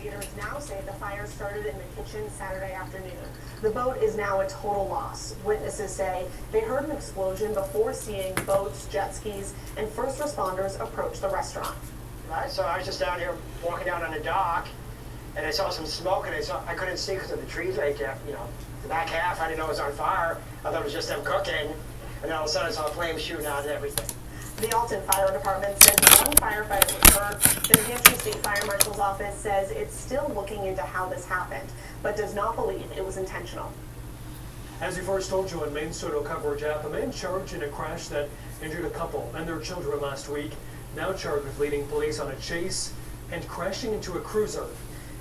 investigators now say the fire started in the kitchen Saturday afternoon. The boat is now a total loss. Witnesses say they heard an explosion before seeing boats, jet skis, and first responders approach the restaurant. I was just down here walking down on the dock, and I saw some smoke, and I couldn't see because of the trees right there. You know, the back half, I didn't know it was on fire. I thought it was just them cooking, and then all of a sudden I saw flames shooting out and everything. The Alton Fire Department says one firefighter was hurt. The New Hampshire State Fire Marshal's office says it's still looking into how this happened, but does not believe it was intentional. As we first told you on Main Soto coverage app, a man charged in a crash that injured a couple and their children last week, now charged with leading police on a chase and crashing into a cruiser.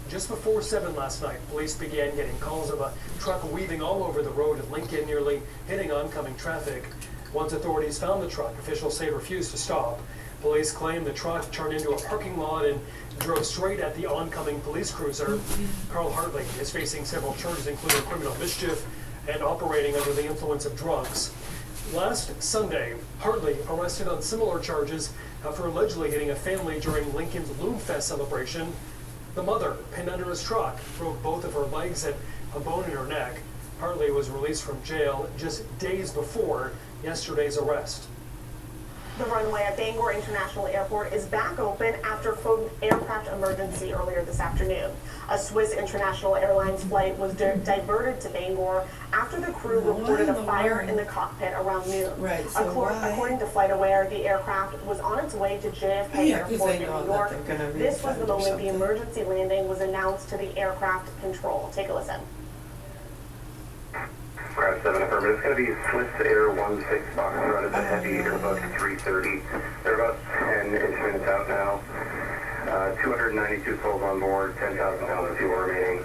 Just before 7 last night, police began getting calls of a truck weaving all over the road in Lincoln, nearly hitting oncoming traffic. Once authorities found the truck, officials say refused to stop. Police claim the truck turned into a parking lot and drove straight at the oncoming police cruiser. Carl Hartley is facing several charges, including criminal mischief and operating under the influence of drugs. Last Sunday, Hartley arrested on similar charges after allegedly hitting a family during Lincoln's Loom Fest celebration. The mother, pinned under his truck, broke both of her legs and a bone in her neck. Hartley was released from jail just days before yesterday's arrest. The runway at Bangor International Airport is back open after an aircraft emergency earlier this afternoon. A Swiss International Airlines flight was diverted to Bangor after the crew reported a fire in the cockpit around noon. Right, so according to FlightAware, the aircraft was on its way to JFK Airport in New York. This was the moment the emergency landing was announced to the aircraft control. Take a listen. Crowd 7 affirmative. It's going to be Swiss Air 16 Foxtrot. It's a heavy Airbus 330. They're about 10 instruments out now. 292 souls on board, 10,000 pounds of fuel remaining.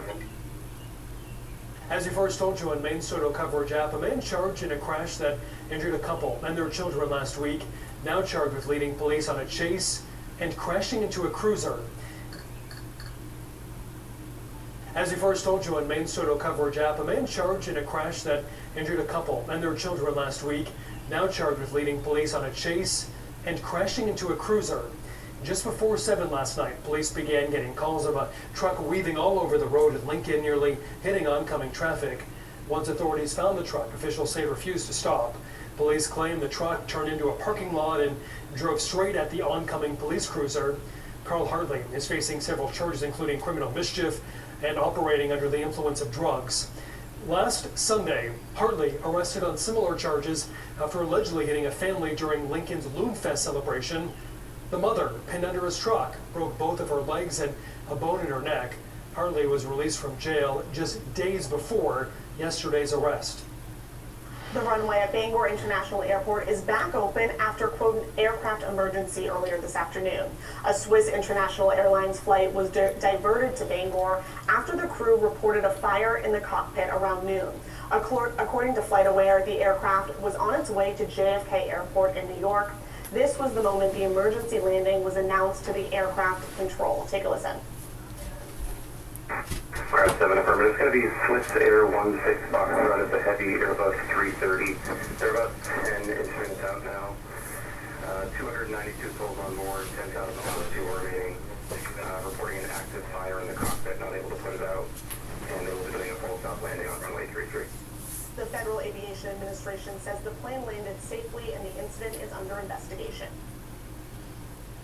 As we first told you on Main Soto coverage app, a man charged in a crash that injured a couple and their children last week, now charged with leading police on a chase and crashing into a cruiser. As we first told you on Main Soto coverage app, a man charged in a crash that injured a couple and their children last week, now charged with leading police on a chase and crashing into a cruiser. Just before 7 last night, police began getting calls of a truck weaving all over the road in Lincoln, nearly hitting oncoming traffic. Once authorities found the truck, officials say refused to stop. Police claim the truck turned into a parking lot and drove straight at the oncoming police cruiser. Carl Hartley is facing several charges, including criminal mischief and operating under the influence of drugs. Last Sunday, Hartley arrested on similar charges after allegedly hitting a family during Lincoln's Loom Fest celebration. The mother, pinned under his truck, broke both of her legs and a bone in her neck. Hartley was released from jail just days before yesterday's arrest. The runway at Bangor International Airport is back open after, quote, an aircraft emergency earlier this afternoon. A Swiss International Airlines flight was diverted to Bangor after the crew reported a fire in the cockpit around noon. According to FlightAware, the aircraft was on its way to JFK Airport in New York. This was the moment the emergency landing was announced to the aircraft control. Take a listen. Crowd 7 affirmative. It's going to be Swiss Air 16 Foxtrot. It's a heavy Airbus 330. They're about 10 instruments out now. 292 souls on board, 10,000 pounds of fuel remaining. Reporting an active fire in the cockpit, not able to put it out. And they will be doing a full stop landing on runway 33. The Federal Aviation Administration says the plane landed safely and the incident is under investigation.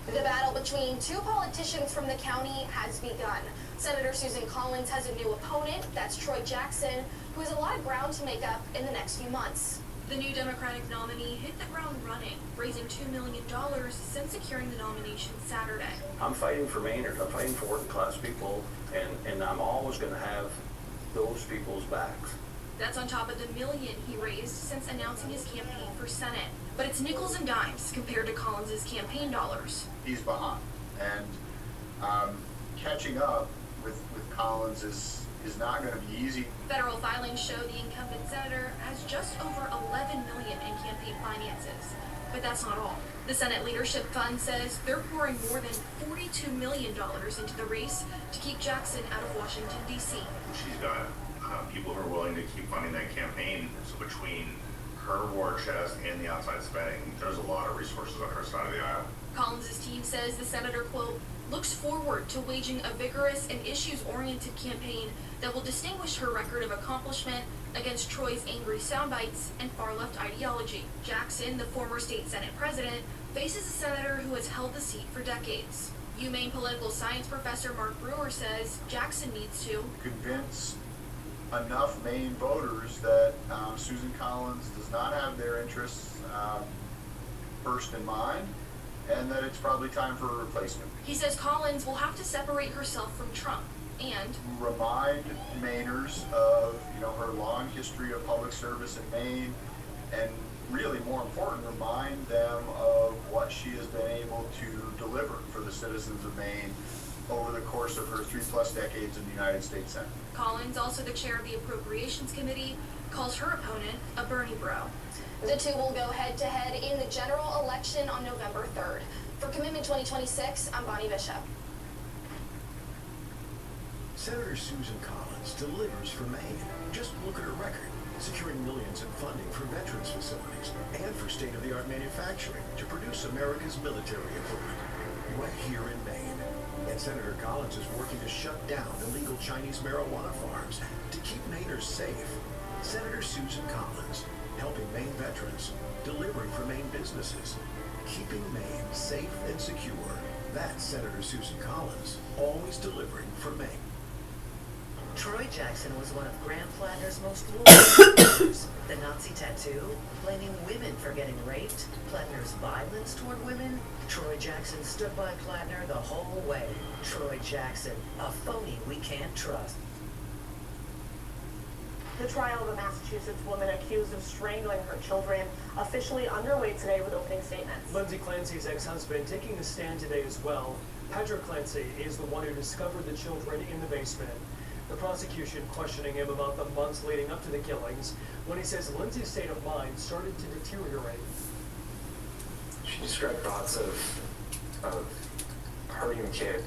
The battle between two politicians from the county has begun. Senator Susan Collins has a new opponent, that's Troy Jackson, who has a lot of ground to make up in the next few months. The new Democratic nominee hit the ground running, raising $2 million since securing the nomination Saturday. I'm fighting for Maynard, I'm fighting for working class people, and I'm always going to have those people's backs. That's on top of the $1 million he raised since announcing his campaign for Senate. But it's nickels and dimes compared to Collins' campaign dollars. He's behind, and catching up with Collins is not going to be easy. Federal filings show the incumbent senator has just over $11 million in campaign finances. But that's not all. The Senate Leadership Fund says they're pouring more than $42 million into the race to keep Jackson out of Washington, D.C. She's got people who are willing to keep funding that campaign. So between her war chest and the outside spending, there's a lot of resources on her side of the aisle. Collins' team says the senator, quote, looks forward to waging a vigorous and issues-oriented campaign that will distinguish her record of accomplishment against Troy's angry soundbites and far-left ideology. Jackson, the former state Senate president, faces a senator who has held the seat for decades. UMaine political science professor Mark Brewer says Jackson needs to convince enough Maine voters that Susan Collins does not have their interests first in mind, and that it's probably time for a replacement. He says Collins will have to separate herself from Trump and remind Mainers of her long history of public service in Maine, and really more important, remind them of what she has been able to deliver for the citizens of Maine over the course of her 3+ decades in the United States Senate. Collins, also the chair of the Appropriations Committee, calls her opponent a Bernie bro. The two will go head-to-head in the general election on November 3rd. For Commitment 2026, I'm Bonnie Bishop. Senator Susan Collins delivers for Maine. Just look at her record, securing millions in funding for veterans facilities and for state-of-the-art manufacturing to produce America's military equipment right here in Maine. And Senator Collins is working to shut down illegal Chinese marijuana farms to keep Mainers safe. Senator Susan Collins, helping Maine veterans, delivering for Maine businesses, keeping Maine safe and secure. That's Senator Susan Collins, always delivering for Maine. Troy Jackson was one of Graham Plattner's most loyal supporters. The Nazi tattoo, blaming women for getting raped, Plattner's violence toward women. Troy Jackson stood by Plattner the whole way. Troy Jackson, a phony we can't trust. The trial of a Massachusetts woman accused of strangling her children officially underway today with opening statements. Lindsay Clancy's ex-husband taking the stand today as well. Patrick Clancy is the one who discovered the children in the basement. The prosecution questioning him about the months leading up to the killings when he says Lindsay's state of mind started to deteriorate. She described thoughts of hurting the kid.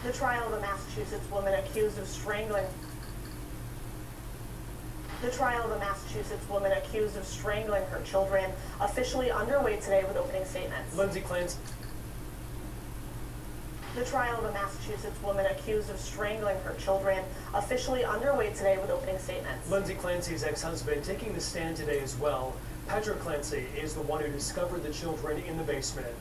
The trial of a Massachusetts woman accused of strangling. The trial of a Massachusetts woman accused of strangling her children officially underway today with opening statements. Lindsay Clancy. The trial of a Massachusetts woman accused of strangling her children officially underway today with opening statements. Lindsay Clancy's ex-husband taking the stand today as well. Patrick Clancy is the one who discovered the children in the basement.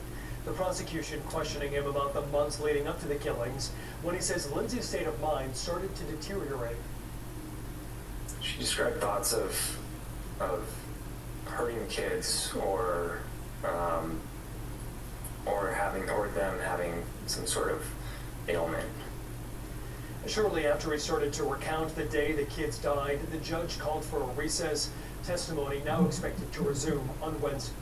The prosecution questioning him about the months leading up to the killings when he says Lindsay's state of mind started to deteriorate. She described thoughts of hurting the kids or them having some sort of ailment. Shortly after he started to recount the day the kids died, the judge called for a recess. Testimony now expected to resume on Wednesday.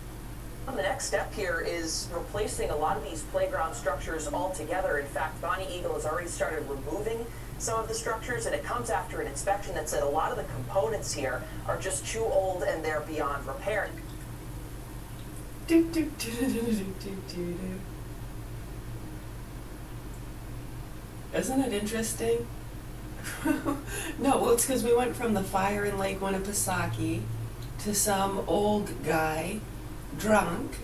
The next step here is replacing a lot of these playground structures altogether. In fact, Bonnie Eagle has already started removing some of the structures, and it comes after an inspection that said a lot of the components here are just too old and they're beyond repair. Isn't it interesting? No, well, it's because we went from the fire in Lake Winnipesaukee to some old guy, drunk,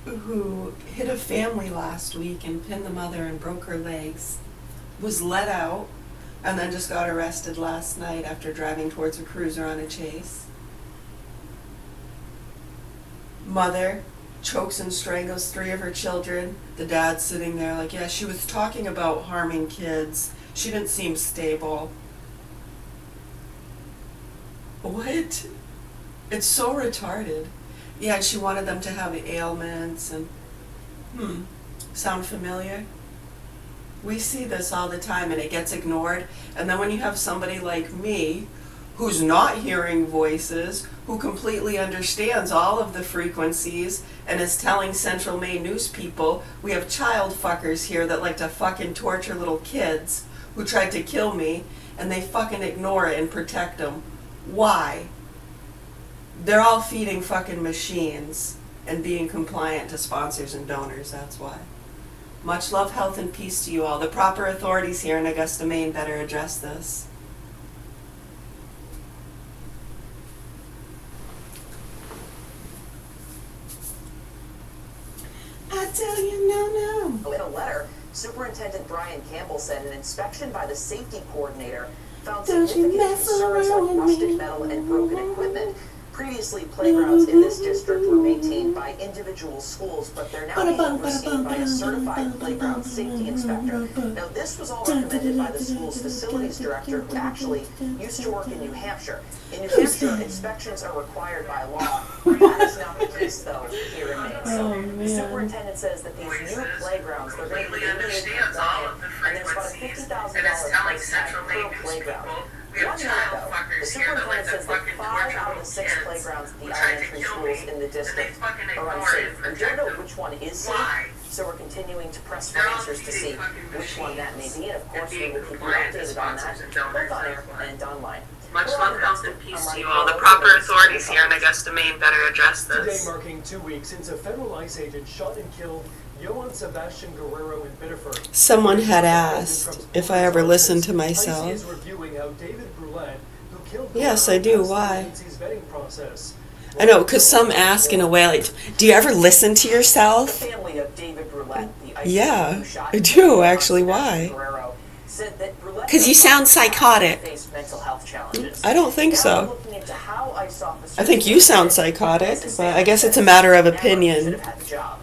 who hit a family last week and pinned the mother and broke her legs, was let out, and then just got arrested last night after driving towards a cruiser on a chase. Mother chokes and strangles 3 of her children. The dad's sitting there like, yeah, she was talking about harming kids. She didn't seem stable. What? It's so retarded. Yeah, and she wanted them to have ailments and, sound familiar? We see this all the time and it gets ignored. And then when you have somebody like me, who's not hearing voices, who completely understands all of the frequencies and is telling Central Maine news people, we have child fuckers here that like to fucking torture little kids who tried to kill me, and they fucking ignore it and protect them. Why? They're all feeding fucking machines and being compliant to sponsors and donors, that's why. Much love, health, and peace to you all. The proper authorities here in Augusta, Maine better address this. tell you no, no. In a letter, Superintendent Brian Campbell said an inspection by the safety coordinator found Don't you significant mess concerns around like with rusted me. metal and broken equipment. Previously, playgrounds in this district were maintained by individual schools, but they're now being overseen by a certified playground safety inspector. Now, this was all recommended by the school's facilities director, who actually used to work in New Hampshire. In New Hampshire, inspections are required by law. That is not the case, though, here in Maine. So the superintendent says that these new playgrounds, they're going to be ADA compliant, and there's about a $50,000 price tag per playground. One note, though, the superintendent says that 5 out of the 6 playgrounds at the elementary schools in the district are unsafe. We don't know which one is safe, so we're continuing to press for answers to see which one that may be. And of course, we will keep you updated on that, both on air and online. Much love, health, and peace to you all. The proper authorities here in Augusta, Maine better address Today this. marking 2 weeks since a federal ICE agent shot and killed Johann Sebastian Guerrero in Biddeford. Someone had asked if I ever listened to myself. ICE is reviewing how David Brulette, who killed Yes, I do. Guerrero, Why? passed the agency's vetting process. I know, because some ask in a way like, do you ever listen to The yourself? family of David Brulette, the ICE Yeah, who shot I do, Johann actually. Sebastian Why? Guerrero, said that Brulette 'Cause you sound psychotic. faced mental health challenges. I don't think Now so. we're looking into how ICE officers I think you sound psychotic, but I guess it's a matter of opinion. should have had the job.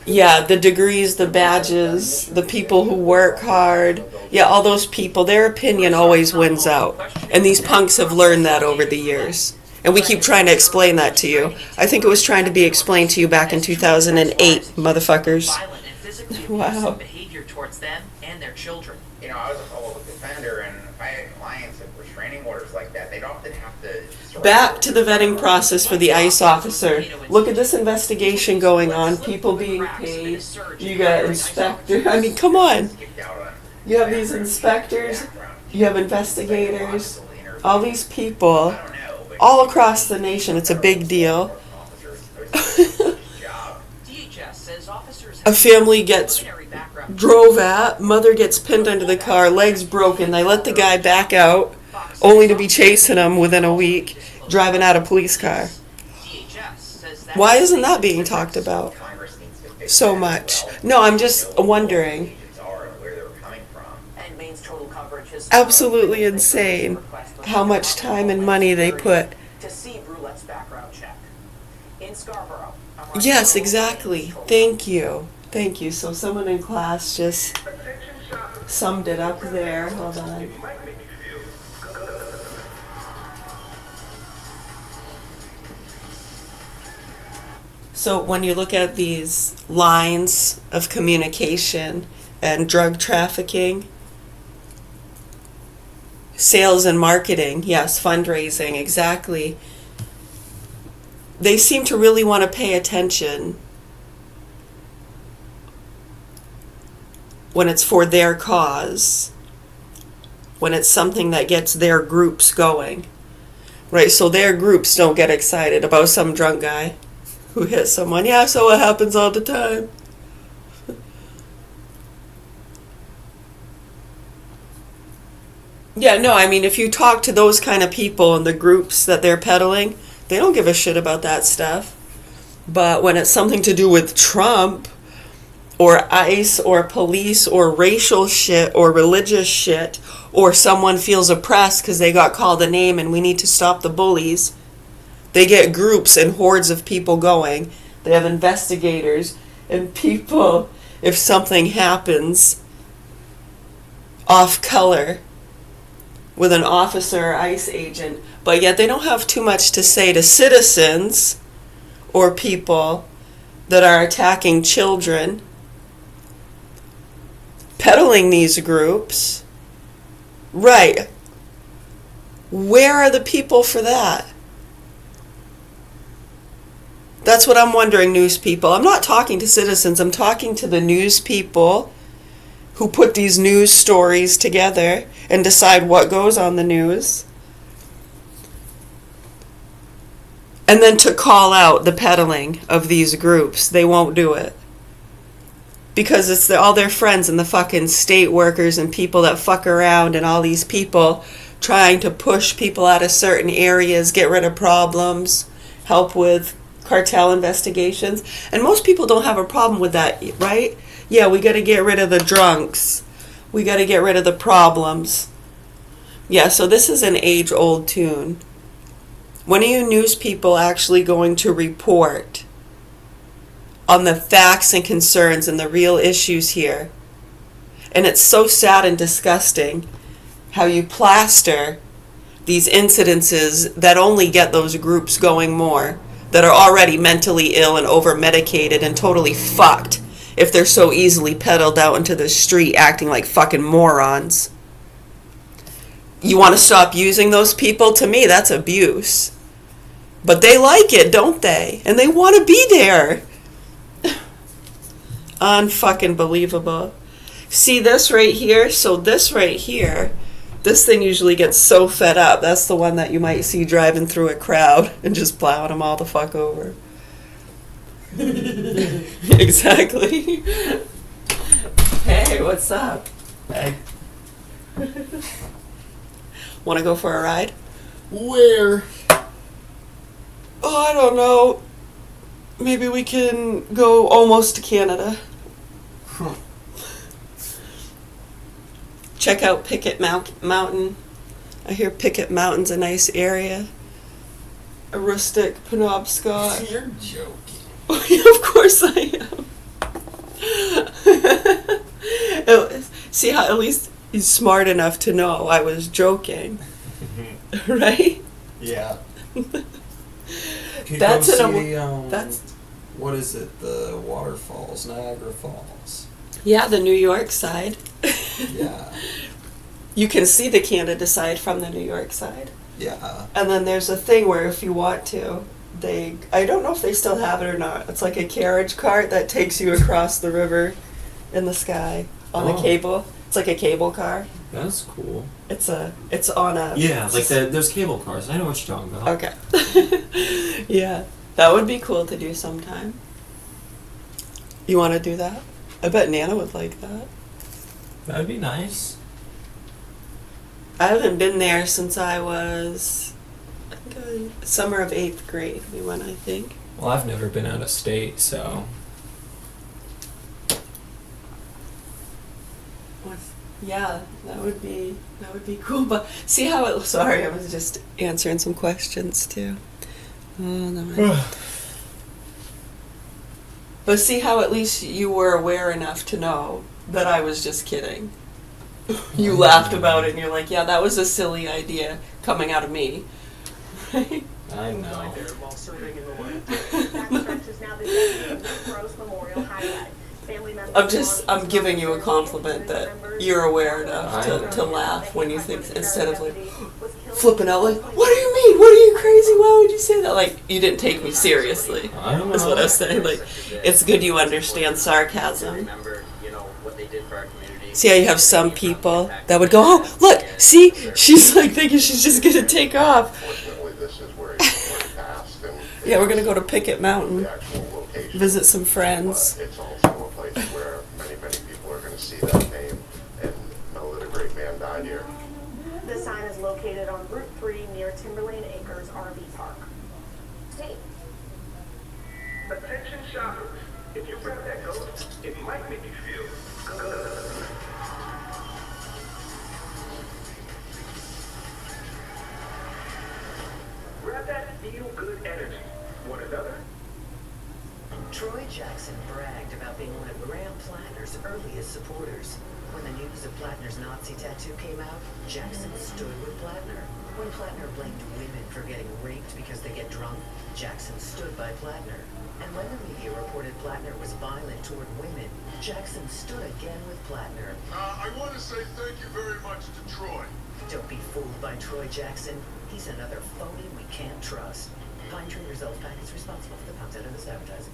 Yeah, the degrees, the badges, the people who work hard. Yeah, all those people, their opinion always wins out. And these punks have learned that over the years. And we keep trying to explain that to you. I think it was trying to be explained to you back in 2008, motherfuckers. Violent and physically Wow. abusive behavior towards them and their children. You know, I was a public defender, and if I had clients with restraining orders like that, they'd often have to... Back to the vetting process for the ICE officer. Look at this investigation going on, people being paid. You got inspector. I mean, come on. You have these inspectors, you have investigators, all these people, all across the nation. It's a big deal. A family gets drove at, mother gets pinned under the car, legs broken. They let the guy back out, only to be chasing him within a week, driving out a police car. Why isn't that being talked about so much? No, I'm just wondering. Absolutely insane how much time and money they put. To see Brulette's background check. In Scarborough. Yes, exactly. Thank you. Thank you. So someone in class just summed it up there. Hold on. So when you look at these lines of communication and drug trafficking, sales and marketing, yes, fundraising, exactly. They seem to really want to pay attention when it's for their cause, when it's something that gets their groups going, right? So their groups don't get excited about some drunk guy who hit someone. Yeah, so it happens all the time. Yeah, no, I mean, if you talk to those kind of people in the groups that they're peddling, they don't give a shit about that stuff. But when it's something to do with Trump, or ICE, or police, or racial shit, or religious shit, or someone feels oppressed because they got called a name and we need to stop the bullies, they get groups and hordes of people going. They have investigators and people, if something happens off color with an officer or ICE agent, but yet they don't have too much to say to citizens or people that are attacking children, peddling these groups. Right. Where are the people for that? That's what I'm wondering, news people. I'm not talking to citizens, I'm talking to the news people who put these news stories together and decide what goes on the news. And then to call out the peddling of these groups. They won't do it. Because it's all their friends and the fucking state workers and people that fuck around and all these people trying to push people out of certain areas, get rid of problems, help with cartel investigations. And most people don't have a problem with that, right? Yeah, we got to get rid of the drunks. We got to get rid of the problems. Yeah, so this is an age-old tune. When are you news people actually going to report on the facts and concerns and the real issues here? And it's so sad and disgusting how you plaster these incidences that only get those groups going more, that are already mentally ill and over-medicated and totally fucked if they're so easily peddled out into the street acting like fucking morons. You want to stop using those people? To me, that's abuse. But they like it, don't they? And they want to be there. Unfucking believable. See this right here? So this right here, this thing usually gets so fed up. That's the one that you might see driving through a crowd and just plowing them all the fuck over. Exactly. Hey, what's up? Hey. Want to go for a ride? Where? Oh, I don't know. Maybe we can go almost to Canada. Huh. Check out Picket Mountain. I hear Picket Mountain's a nice area. A rustic Penobscot. You're joking. Of course I am. See how at least he's smart enough to know I was joking. Right? Yeah. That's go an see, that's what is it? The waterfalls, Niagara Falls. Yeah, the New York side. Yeah. You can see the Canada side from the New York side. Yeah. And then there's a thing where if you want to, I don't know if they still have it or not. It's like a carriage cart that takes you across the river in the sky on a cable. It's like a cable car. That's cool. It's on a... Yeah, like those cable cars. I know what you're talking about. Okay. Yeah. That would be cool to do sometime. You want to do that? I bet Nana would like that. That would be nice. I haven't been there since I was... summer of 8th grade we went, I think. Well, I've never been out of state, so... Yeah, that would be cool. But see how it... Sorry, I was just answering some questions, too. Oh, no. But see how at least you were aware enough to know that I was just kidding. You laughed about it and you're like, yeah, that was a silly idea coming out of me. Right? I know. I'm giving you a compliment that you're aware enough to laugh when you think, instead of like flipping out like, what do you mean? What are you crazy? Why would you say that? Like, you didn't take me seriously. That's what I was saying. Like, it's good you understand sarcasm. See how you have some people that would go, oh, look, see? She's like thinking she's just going to take off. Yeah, we're going to go to Picket Mountain, visit some friends. It's also a place where many people are going to see that name and know that a great man died here. The sign is located on Route 3 near Timberlane Acres RV Park. Steve. Attention shoppers, if you grab that ghost, it might make you feel good. Grab that feel-good energy. Want another? Troy Jackson bragged about being one of Graham Plattner's earliest supporters. When the news of Plattner's Nazi tattoo came out, Jackson stood with Plattner. When Plattner blamed women for getting raped because they get drunk, Jackson stood by Plattner. And when the media reported Plattner was violent toward women, Jackson stood again with Plattner. I want to say thank you very much to Troy. Don't be fooled by Troy Jackson. He's another phony we can't trust. Pine Tree Results PAC is responsible for the content of this advertising.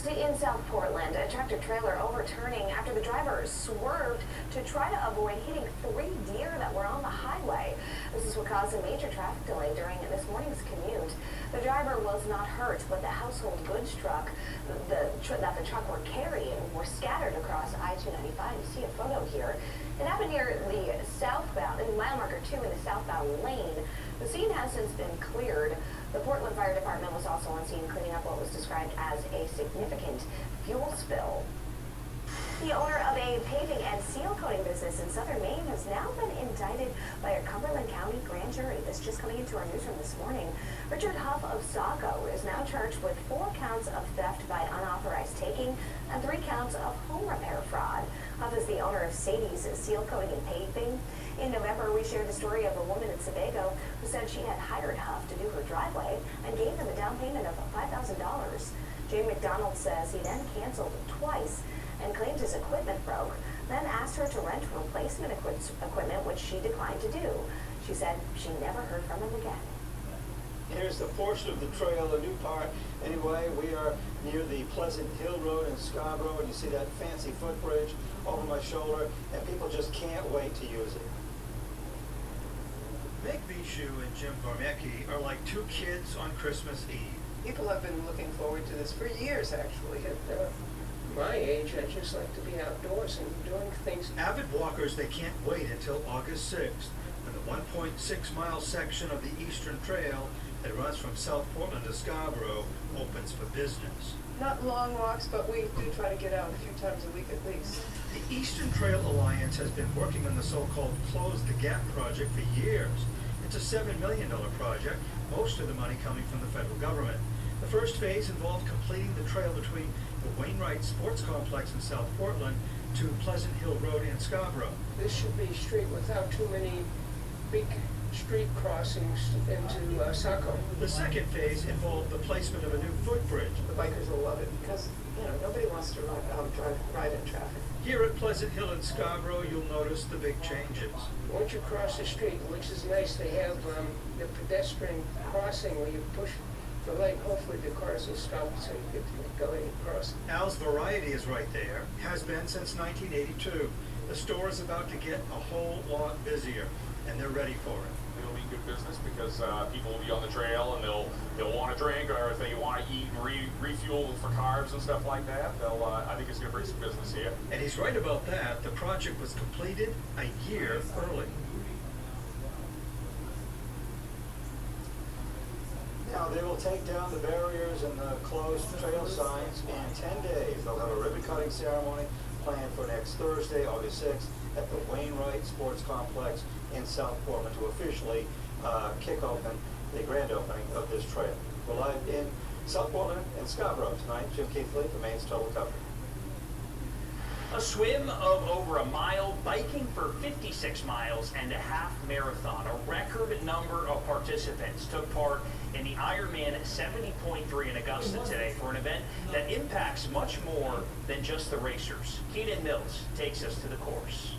In South Portland, a tractor-trailer overturning after the driver swerved to try to avoid hitting 3 deer that were on the highway. This is what caused a major traffic delay during this morning's commute. The driver was not hurt, but the household goods truck that the truck were carrying were scattered across I-295. You see a photo here. It happened near the southbound, in mile marker 2 in the southbound lane. The scene has since been cleared. The Portland Fire Department was also on scene cleaning up what was described as a significant fuel spill. The owner of a paving and seal coating business in southern Maine has now been indicted by a Cumberland County grand jury. This just coming into our newsroom this morning. Richard Huff of Saco is now charged with 4 counts of theft by unauthorized taking and 3 counts of home repair fraud. Huff is the owner of Sadie's Seal Coating and Paving. In November, we shared the story of a woman in Sebago who said she had hired Huff to do her driveway and gave him a down payment of $5,000. Jane McDonald says he then canceled twice and claimed his equipment broke, then asked her to rent replacement equipment, which she declined to do. She said she never heard from him again. Here's the portion of the trail, a new part. Anyway, we are near the Pleasant Hill Road in Scarborough, and you see that fancy footbridge over my shoulder, and people just can't wait to use it. Meg Bishu and Jim Gormecki are like 2 kids on Christmas Eve. People have been looking forward to this for years, actually. At my age, I just like to be outdoors and doing things. Avid walkers, they can't wait until August 6th, when the 1.6-mile section of the Eastern Trail that runs from South Portland to Scarborough opens for business. Not long walks, but we do try to get out a few times a week at least. The Eastern Trail Alliance has been working on the so-called Close the Gap project for years. It's a $7 million project, most of the money coming from the federal government. The first phase involved completing the trail between the Wainwright Sports Complex in South Portland to Pleasant Hill Road in Scarborough. This should be a street without too many big street crossings into Saco. The second phase involved the placement of a new footbridge. The bikers will love it because, nobody wants to ride in traffic. Here at Pleasant Hill in Scarborough, you'll notice the big changes. Once you cross the street, which is nice, they have the pedestrian crossing where you push the light. Hopefully the cars will stop so you get to go in and cross. Al's Variety is right there, has been since 1982. The store is about to get a whole lot busier, and they're ready for it. It'll be good business because people will be on the trail and they'll want to drink, or if they want to eat and refuel for carbs and stuff like that, I think it's going to bring some business here. And he's right about that. The project was completed a year early. Now, they will take down the barriers and the closed trail signs in 10 days. They'll have a ribbon-cutting ceremony planned for next Thursday, August 6th, at the Wainwright Sports Complex in South Portland to officially kick open the grand opening of this trail. We're live in South Portland and Scarborough tonight. Jim Keithley for Maine's Total Coverage. A swim of over a mile, biking for 56 miles, and a half marathon. A record number of participants took part in the Ironman 70.3 in Augusta today for an event that impacts much more than just the racers. Keenan Mills takes us to the course.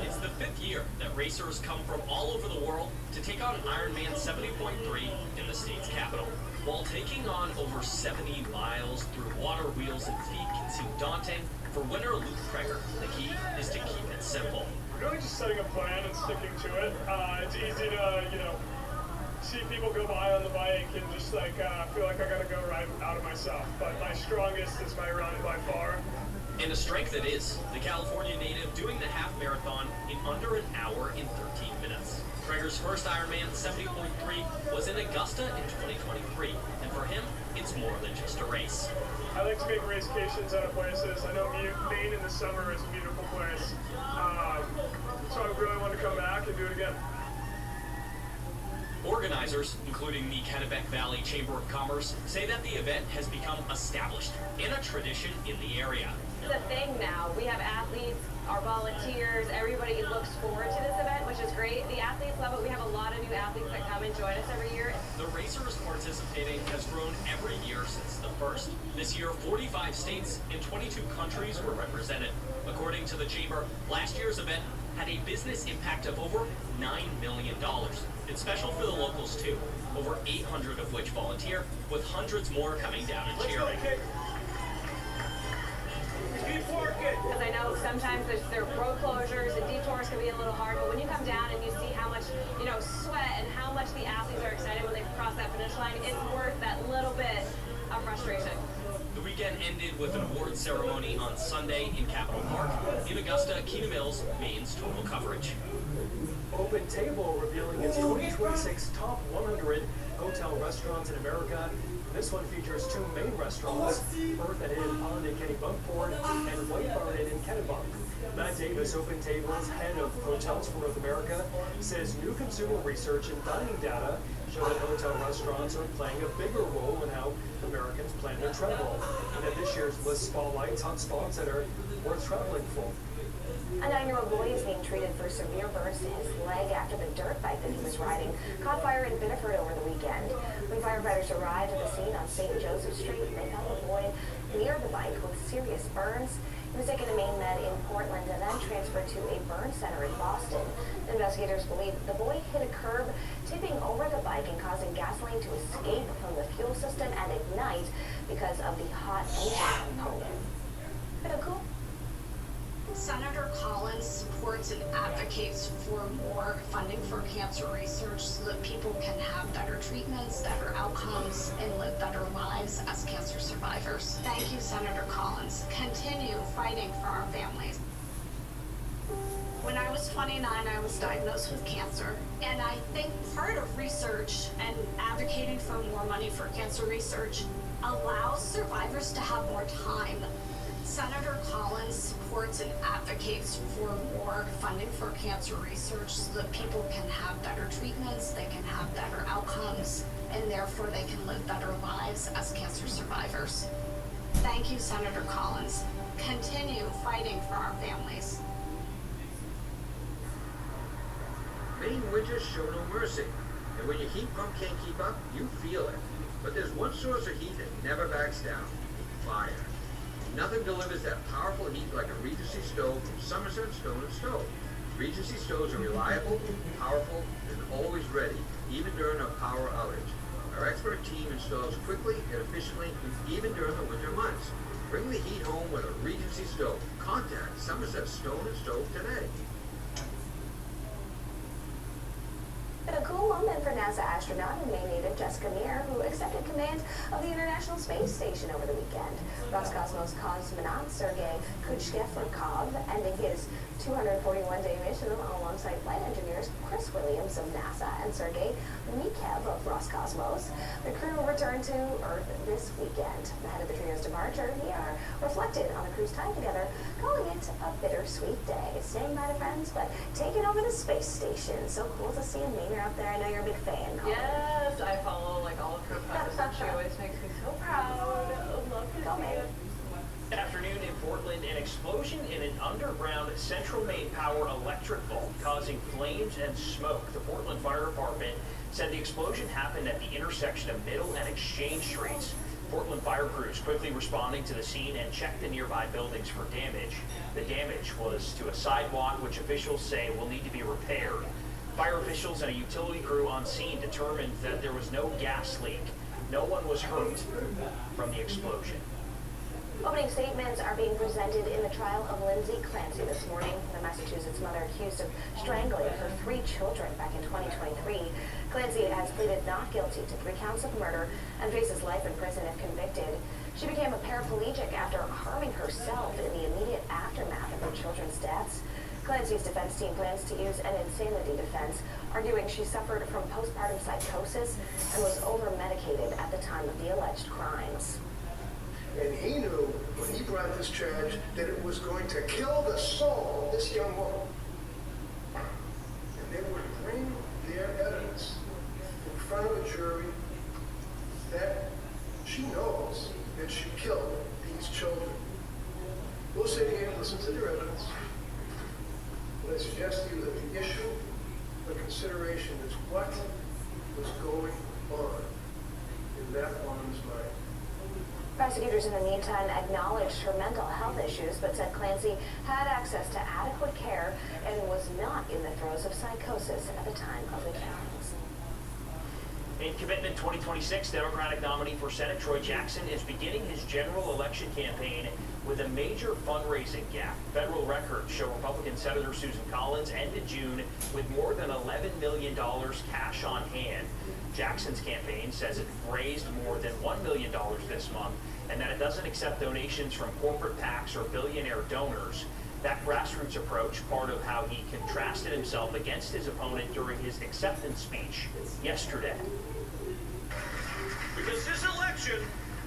It's the 5th year that racers come from all over the world to take on Ironman 70.3 in the state's capital. While taking on over 70 miles through water, wheels, and feet can seem daunting, for winner Luke Kreger, the key is to keep it simple. Really just setting a plan and sticking to it. It's easy to, see people go by on the bike and just feel like I gotta go right out of myself. But my strongest is my run by far. And a strength it is, the California native doing the half marathon in under an hour and 13 minutes. Kreger's first Ironman 70.3 was in Augusta in 2023, and for him, it's more than just a race. I like to make racecations out of places. I know Maine in the summer is a beautiful place, so I really want to come back and do it again. Organizers, including the Kennebec Valley Chamber of Commerce, say that the event has become established and a tradition in the area. It's a thing now. We have athletes, our volunteers, everybody looks forward to this event, which is great. The athletes love it. We have a lot of new athletes that come and join us every year. The racers participating has grown every year since the first. This year, 45 states and 22 countries were represented. According to the Chamber, last year's event had a business impact of over $9 million. It's special for the locals too, over 800 of which volunteer, with hundreds more coming down and cheering. Because I know sometimes there are road closures and detours can be a little hard, but when you come down and you see how much, sweat and how much the athletes are excited when they cross that finish line, it's worth that little bit of frustration. The weekend ended with an awards ceremony on Sunday in Capitol Park. In Augusta, Keena Mills, Maine's total coverage. Open Table revealing its 2026 top 100 hotel restaurants in America. This one features two main restaurants, Earth and Inn Pond in Kennebunkport and White Barn Inn in Kennebunk. Matt Davis, Open Table's head of hotels for North America, says new consumer research and dining data show that hotel restaurants are playing a bigger role in how Americans plan their travel. And that this year's list spotlights hot spots that are worth traveling for. A 9-year-old boy is being treated for severe burns to his leg after the dirt bike that he was riding caught fire in Biddeford over the weekend. When firefighters arrived at the scene on St. Joseph Street, they found the boy near the bike with serious burns. He was taken to Maine Med in Portland and then transferred to a burn center in Boston. Investigators believe the boy hit a curb, tipping over the bike and causing gasoline to escape from the fuel system and ignite because of the hot engine component. Bit of cool. Senator Collins supports and advocates for more funding for cancer research so that people can have better treatments, better outcomes, and live better lives as cancer survivors. Thank you, Senator Collins. Continue fighting for our families. When I was 29, I was diagnosed with cancer, and I think part of research and advocating for more money for cancer research allows survivors to have more time. Senator Collins supports and advocates for more funding for cancer research so that people can have better treatments, they can have better outcomes, and therefore they can live better lives as cancer survivors. Thank you, Senator Collins. Continue fighting for our families. Maine winters show no mercy, and when your heat pump can't keep up, you feel it. But there's one source of heat that never backs down: fire. Nothing delivers that powerful heat like a Regency stove from Somerset Stone & Stove. Regency stoves are reliable, powerful, and always ready, even during a power outage. Our expert team installs quickly and efficiently, even during the winter months. Bring the heat home with a Regency stove. Contact Somerset Stone & Stove today. A cool moment for NASA astronaut and Maine native Jessica Meir, who accepted command of the International Space Station over the weekend. Roscosmos cosmonaut Sergei Kuchgeferkov ending his 241-day mission alongside flight engineers Chris Williams of NASA and Sergei Mikev of Roscosmos. The crew returned to Earth this weekend. Ahead of the trio's departure, Meir reflected on the crew's time together, calling it a bittersweet day. Staying by the friends, but taking over the space station. So cool to see a Mainer up there. I know you're a big fan. Yes, I follow like all of her posts and she always makes me so proud. Love to see it. Afternoon in Portland, an explosion in an underground Central Maine Power electric vault causing flames and smoke. The Portland Fire Department said the explosion happened at the intersection of Middle and Exchange Streets. Portland fire crews quickly responding to the scene and checked the nearby buildings for damage. The damage was to a sidewalk, which officials say will need to be repaired. Fire officials and a utility crew on scene determined that there was no gas leak. No one was hurt from the explosion. Opening statements are being presented in the trial of Lindsay Clancy this morning. The Massachusetts mother accused of strangling her 3 children back in 2023. Clancy has pleaded not guilty to 3 counts of murder and faces life in prison if convicted. She became a paraplegic after harming herself in the immediate aftermath of her children's deaths. Clancy's defense team plans to use an insanity defense, arguing she suffered from postpartum psychosis and was over-medicated at the time of the alleged crimes. And he knew when he brought this charge that it was going to kill the soul of this young woman. And they would bring their evidence in front of a jury that she knows that she killed these children. We'll sit here and listen to their evidence. But I suggest to you that the issue for consideration is what was going on in that woman's mind. Prosecutors in the meantime acknowledged her mental health issues, but said Clancy had access to adequate care and was not in the throes of psychosis at the time of the killings. In Commitment 2026, Democratic nominee for Senate Troy Jackson is beginning his general election campaign with a major fundraising gap. Federal records show Republican Senator Susan Collins ended June with more than $11 million cash on hand. Jackson's campaign says it raised more than $1 million this month and that it doesn't accept donations from corporate PACs or billionaire donors. That grassroots approach, part of how he contrasted himself against his opponent during his acceptance speech yesterday. Because this election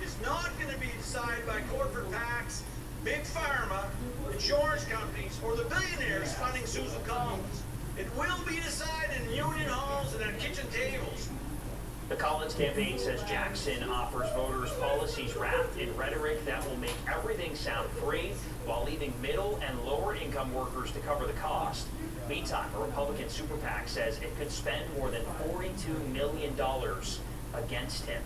is not going to be decided by corporate PACs, big pharma, insurance companies, or the billionaires funding Susan Collins. It will be decided in union halls and at kitchen tables. The Collins campaign says Jackson offers voters policies wrapped in rhetoric that will make everything sound free while leaving middle and lower income workers to cover the cost. Meantime, a Republican super PAC says it could spend more than $42 million against him.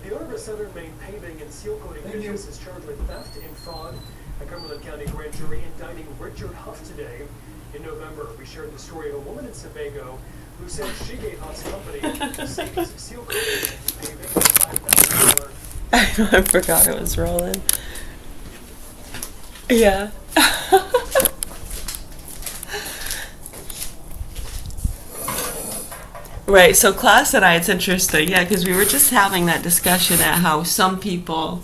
The owner of a Southern Maine paving and seal coating business is charged with theft and fraud. A Cumberland County grand jury indicting Richard Huff today. In November, we shared the story of a woman in Sebago who said she gave Huff's company Mercedes seal coating and paving $5,000. I forgot it was rolling. Yeah. Right, so class and I, it's interesting, yeah, because we were just having that discussion at how some people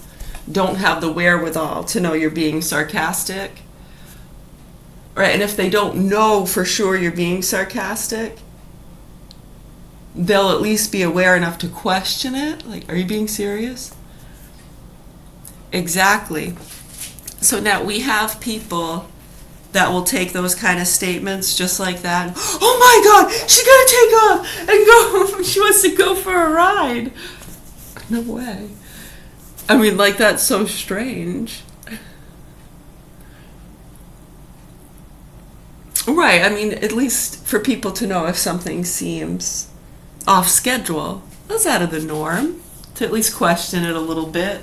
don't have the wherewithal to know you're being sarcastic. Right, and if they don't know for sure you're being sarcastic, they'll at least be aware enough to question it. Like, are you being serious? Exactly. So now we have people that will take those kind of statements just like that. Oh my God, she's gonna take off and go. She wants to go for a ride. No way. I mean, like, that's so strange. Right, I mean, at least for people to know if something seems off schedule. That's out of the norm. To at least question it a little bit.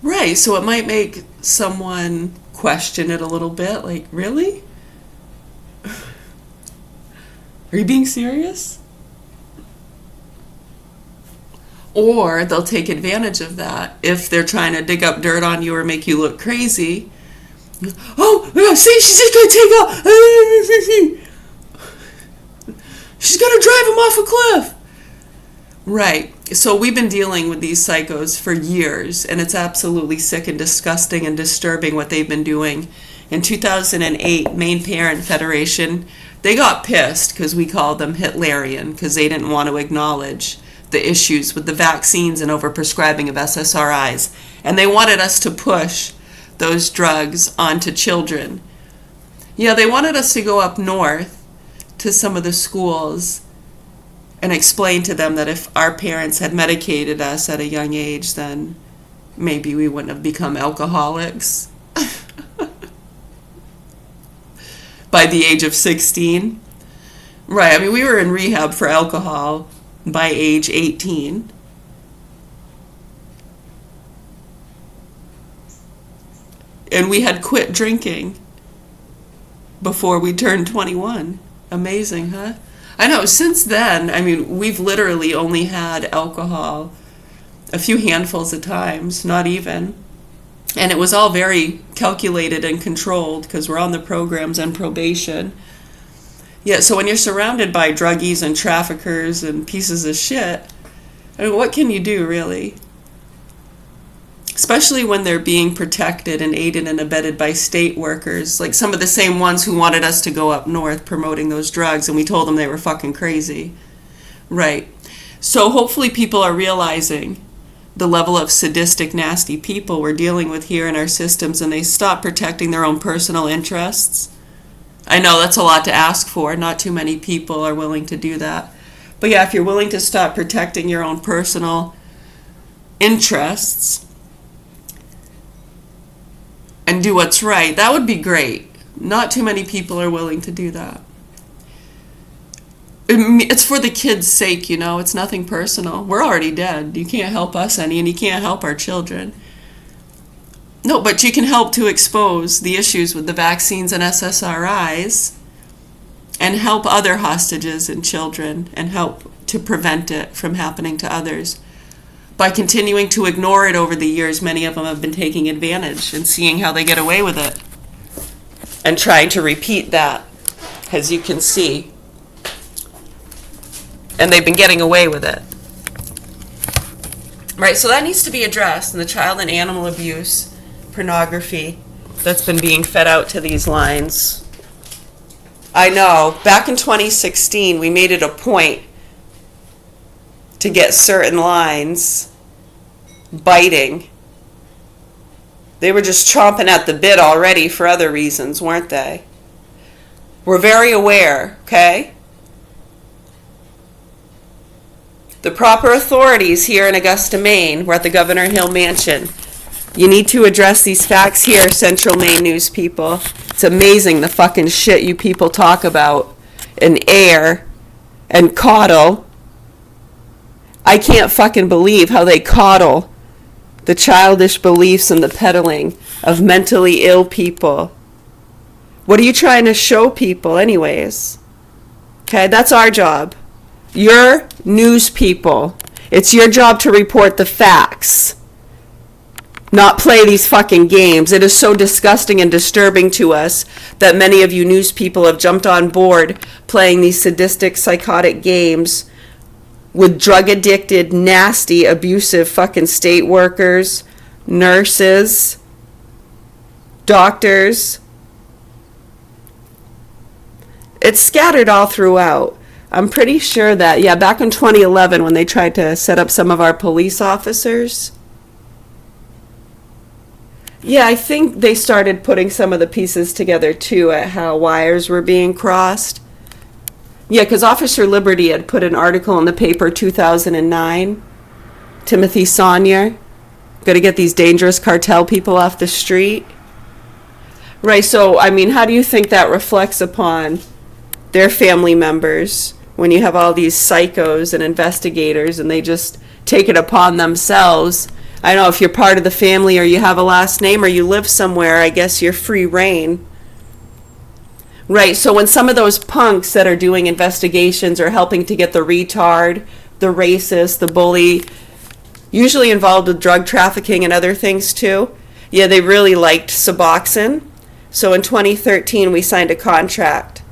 Right, so it might make someone question it a little bit, like, really? Are you being serious? Or they'll take advantage of that if they're trying to dig up dirt on you or make you look crazy. Oh, see, she's just going to take off. She's going to drive him off a cliff. Right. So we've been dealing with these psychos for years, and it's absolutely sick and disgusting and disturbing what they've been doing. In 2008, Maine Parent Federation, they got pissed because we called them Hitlerian because they didn't want to acknowledge the issues with the vaccines and overprescribing of SSRIs. And they wanted us to push those drugs onto children. Yeah, they wanted us to go up north to some of the schools and explain to them that if our parents had medicated us at a young age, then maybe we wouldn't have become alcoholics by the age of 16. Right, I mean, we were in rehab for alcohol by age 18. And we had quit drinking before we turned 21. Amazing, huh? I know, since then, I mean, we've literally only had alcohol a few handfuls of times, not even. And it was all very calculated and controlled because we're on the programs and probation. Yeah, so when you're surrounded by druggies and traffickers and pieces of shit, I mean, what can you do, really? Especially when they're being protected and aided and abetted by state workers, like some of the same ones who wanted us to go up north promoting those drugs, and we told them they were fucking crazy. Right. So hopefully people are realizing the level of sadistic, nasty people we're dealing with here in our systems, and they stop protecting their own personal interests. I know that's a lot to ask for. Not too many people are willing to do that. But yeah, if you're willing to stop protecting your own personal interests and do what's right, that would be great. Not too many people are willing to do that. It's for the kids' sake, you know. It's nothing personal. We're already dead. You can't help us any, and you can't help our children. No, but you can help to expose the issues with the vaccines and SSRIs and help other hostages and children and help to prevent it from happening to others. By continuing to ignore it over the years, many of them have been taking advantage and seeing how they get away with it and trying to repeat that, as you can see. And they've been getting away with it. Right, so that needs to be addressed in the child and animal abuse, pornography that's been being fed out to these lines. I know, back in 2016, we made it a point to get certain lines biting. They were just chomping at the bit already for other reasons, weren't they? We're very aware, okay? The proper authorities here in Augusta, Maine, we're at the Governor Hill Mansion. You need to address these facts here, Central Maine news people. It's amazing the fucking shit you people talk about and air and coddle. I can't fucking believe how they coddle the childish beliefs and the peddling of mentally ill people. What are you trying to show people anyways? Okay, that's our job. You're news people. It's your job to report the facts, not play these fucking games. It is so disgusting and disturbing to us that many of you news people have jumped on board playing these sadistic, psychotic games with drug-addicted, nasty, abusive fucking state workers, nurses, doctors. It's scattered all throughout. I'm pretty sure that, yeah, back in 2011 when they tried to set up some of our police officers, yeah, I think they started putting some of the pieces together too at how wires were being crossed. Yeah, because Officer Liberty had put an article in the paper 2009. Timothy Saunier, got to get these dangerous cartel people off the street. Right, so, I mean, how do you think that reflects upon their family members when you have all these psychos and investigators and they just take it upon themselves? I know if you're part of the family or you have a last name or you live somewhere, I guess you're free reign. Right, so when some of those punks that are doing investigations are helping to get the retard, the racist, the bully, usually involved with drug trafficking and other things too, yeah, they really liked Suboxone. So in 2013, we signed a contract.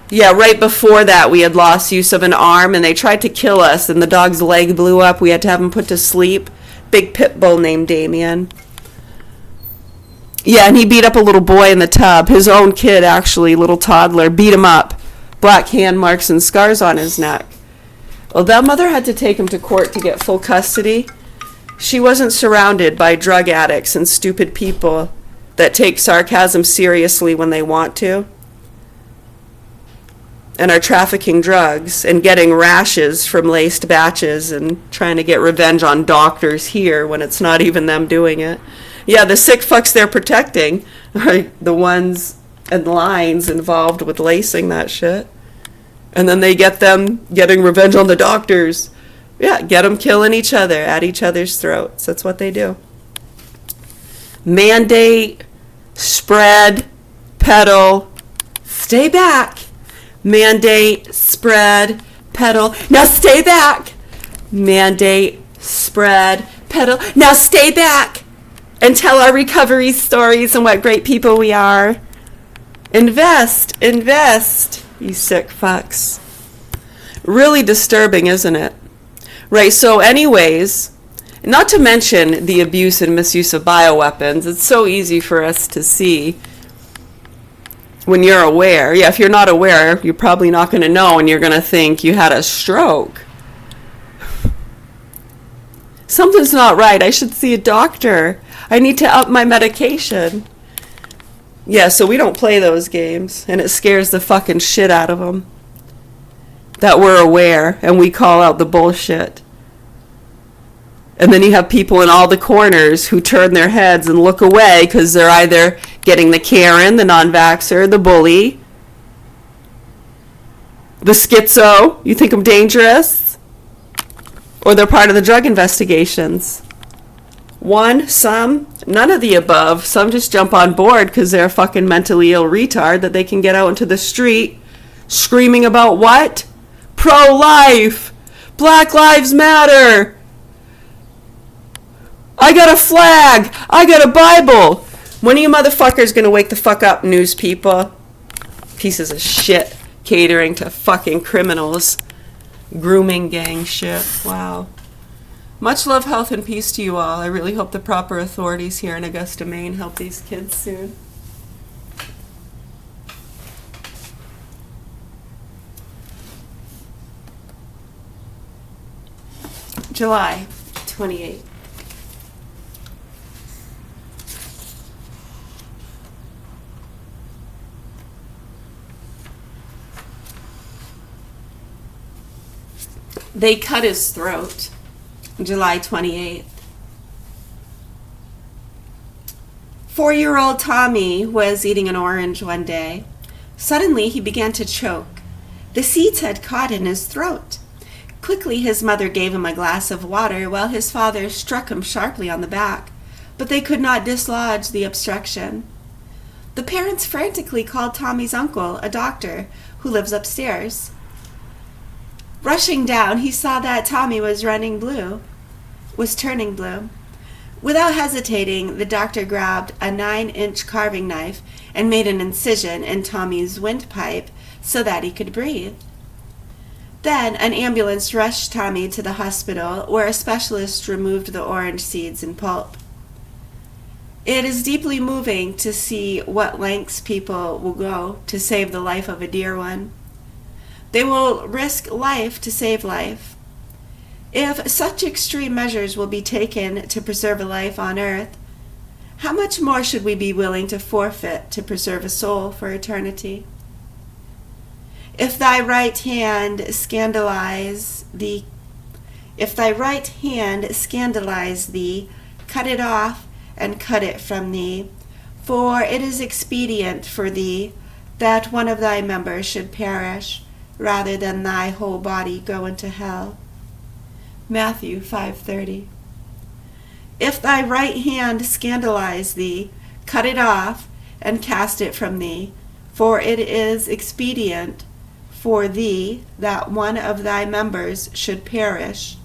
Yeah, right before that, we had lost use of an arm, and they tried to kill us, and the dog's leg blew up. We had to have him put to sleep. Big pit bull named Damien. Yeah, and he beat up a little boy in the tub. His own kid, actually, little toddler, beat him up. Black hand marks and scars on his neck. Well, that mother had to take him to court to get full custody. She wasn't surrounded by drug addicts and stupid people that take sarcasm seriously when they want to, and are trafficking drugs and getting rashes from laced batches and trying to get revenge on doctors here when it's not even them doing it. Yeah, the sick fucks they're protecting are the ones and lines involved with lacing that shit. And then they get them getting revenge on the doctors. Yeah, get them killing each other at each other's throats. That's what they do. Mandate, spread, peddle, stay back. Mandate, spread, peddle. Now stay back. Mandate, spread, peddle. Now stay back and tell our recovery stories and what great people we are. Invest, you sick fucks. Really disturbing, isn't it? Right, so anyways, not to mention the abuse and misuse of bioweapons. It's so easy for us to see when you're aware. Yeah, if you're not aware, you're probably not going to know, and you're going to think you had a stroke. Something's not right. I should see a doctor. I need to up my medication. Yeah, so we don't play those games, and it scares the fucking shit out of them that we're aware, and we call out the bullshit. And then you have people in all the corners who turn their heads and look away because they're either getting the Karen, the non-vaxxer, the bully, the schizo, you think I'm dangerous, or they're part of the drug investigations. One, some, none of the above. Some just jump on board because they're a fucking mentally ill retard that they can get out into the street screaming about what? Pro-life! Black Lives Matter! I got a flag! I got a Bible! When are you motherfuckers gonna wake the fuck up, news people? Pieces of shit. catering to fucking criminals. Grooming gang shit. Wow. Much love, health, and peace to you all. I really hope the proper authorities here in Augusta, Maine help these kids soon. July 28th. They cut his throat. July 28th. 4-year-old Tommy was eating an orange one day. Suddenly he began to choke. The seeds had caught in his throat. Quickly his mother gave him a glass of water while his father struck him sharply on the back, but they could not dislodge the obstruction. The parents frantically called Tommy's uncle, a doctor, who lives upstairs. Rushing down, he saw that Tommy was turning blue. Without hesitating, the doctor grabbed a 9-inch carving knife and made an incision in Tommy's windpipe so that he could breathe. Then an ambulance rushed Tommy to the hospital, where a specialist removed the orange seeds and pulp. It is deeply moving to see what lengths people will go to save the life of a dear one. They will risk life to save life. If such extreme measures will be taken to preserve a life on earth, how much more should we be willing to forfeit to preserve a soul for eternity? If thy right hand scandalize thee, cut it off and cut it from thee, for it is expedient for thee that one of thy members should perish, rather than thy whole body go into hell. Matthew 5:30. If thy right hand scandalize thee, cut it off and cast it from thee, for it is expedient for thee that one of thy members should perish,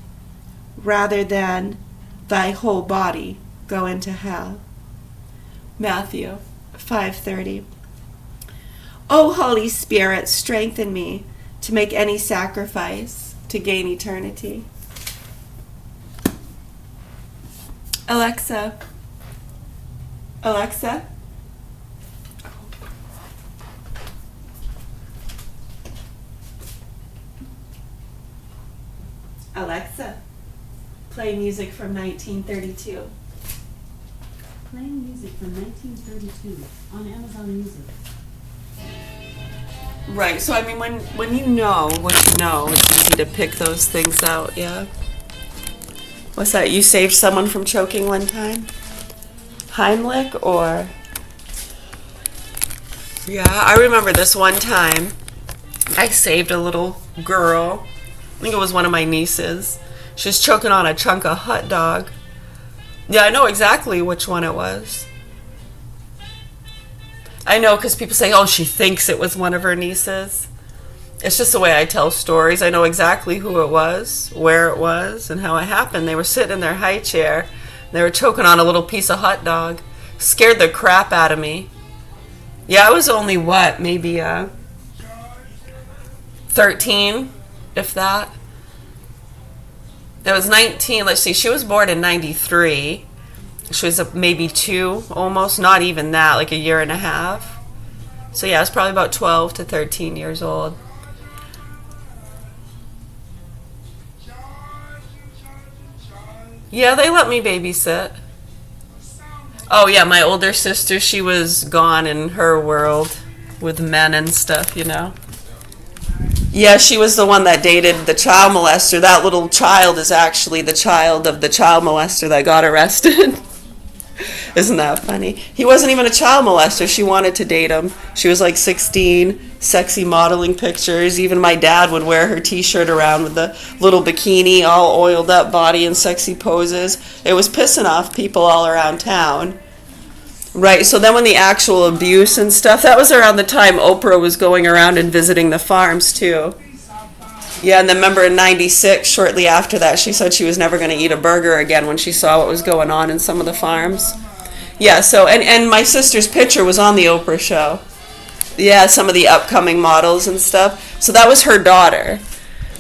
rather than thy whole body go into hell. Matthew 5:30. O Holy Spirit, strengthen me to make any sacrifice to gain eternity. Alexa. Alexa. Alexa, play music from 1932. Playing music from 1932 on Amazon Music. Right, so I mean, when you know what you know, it's easy to pick those things out, yeah? What's that, you saved someone from choking one time? Heimlich, or? Yeah, I remember this one time, I saved a little girl. I think it was one of my nieces. She was choking on a chunk of hot dog. Yeah, I know exactly which one it was. I know, because people say, oh, she thinks it was one of her nieces. It's just the way I tell stories. I know exactly who it was, where it was, and how it happened. They were sitting in their high chair. They were choking on a little piece of hot dog. Scared the crap out of me. Yeah, I was only, what, maybe 13, if that. It was 19, let's see, she was born in 93. She was maybe 2, almost, not even that, like a year and a half. So yeah, I was probably about 12 to 13 years old. Yeah, they let me babysit. Oh yeah, my older sister, she was gone in her world with men and stuff, you know. Yeah, she was the one that dated the child molester. That little child is actually the child of the child molester that got arrested. Isn't that funny? He wasn't even a child molester. She wanted to date him. She was like 16, sexy modeling pictures. Even my dad would wear her t-shirt around with the little bikini, all oiled up body and sexy poses. It was pissing off people all around town. Right, so then when the actual abuse and stuff, that was around the time Oprah was going around and visiting the farms too. Yeah, and then remember in 96, shortly after that, she said she was never going to eat a burger again when she saw what was going on in some of the farms. Yeah, so, and my sister's picture was on the Oprah show. Yeah, some of the upcoming models and stuff. So that was her daughter.